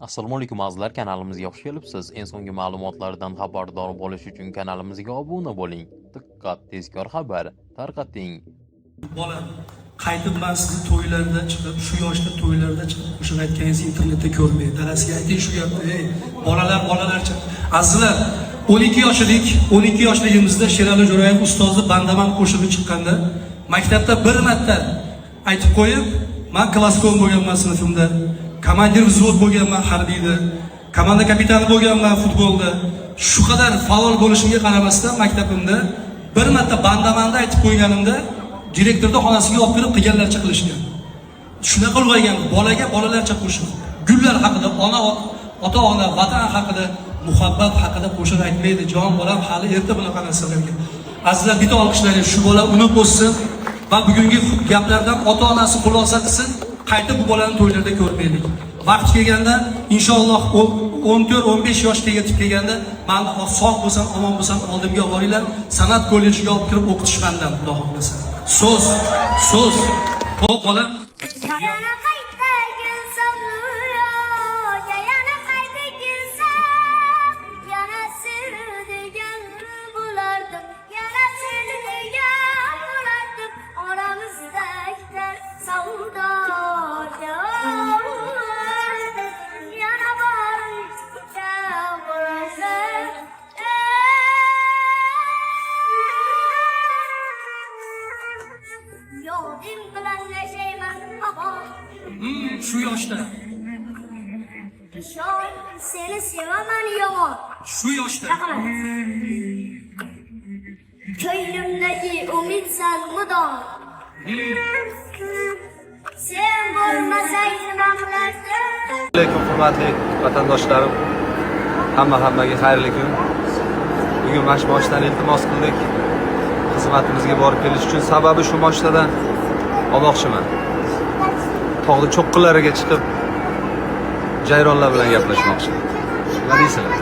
Assalomu alaykum azizlar, kanalimizga xush kelibsiz. En so'nggi ma'lumotlardan xabardor bo'lish uchun kanalimizga obuna bo'ling. Diqqat, tezkor xabar tarqating. Bola qaytib man sizni to'ylarda chiqib, shu yoshda to'ylarda chiqib qo'shiq aytganingizni internetda ko'rmaydi. Dadasiga ayting shu gapni, ey bolalarcha. Azizlar, 12 yosh edik. 12 yoshligimizda Sherali Jo'rayev ustozi Bandaman qo'shig'i chiqqanda maktabda bir marta aytib qo'yib, men klasskom bo'lganman sinfimda. Komandir vзвод bo'lganman harbiyda, komanda kapitani bo'lganman futbolda. Shu qadar faol bo'lishimga qaramasdan maktabimda bir marta Bandamanda aytib qo'yganimda direktorda xonasiga olib kirib qilganlarcha qilishgan. Shunaqa ulg'aygan bolaga bolalarcha qo'shiq. Gullar haqida, ota-ona, vatan haqida, muhabbat haqida qo'shiq aytmaydi. Jon bolam hali erta bunaqa narsalarga. Azizlar, bitta olqishlaringiz shu bola unib o'ssin va bugungi gaplardan ota-onasi xulosa qilsin. Qaytib bu bolani to'ylarda ko'rmaylik. Vaqt kelganda inshaalloh 14-15 yoshga yetib kelganda men sog' bo'lsam, omon bo'lsam oldimga boringlar, san'at kollejiga olib kirib o'qitish fandan xudo xohlasa. So'z. Xo'p, bola. Shu yoshda. Seni sevaman yomon. Shu yoshda. Ko'nglimdagi umidsan mudom. Sen bo'lmasang nima qilardim? Alaykum hurmatli vatandoshlarim. Hammaga xayrli kun. Bugun mana shu moshdan iltimos qildik. Xizmatimizga borib kelish uchun sababi shu moshtadan olmoqchiman. Tog'ning cho'qqilariga chiqib jayronlar bilan gaplashmoqchi. Nima deysizlar?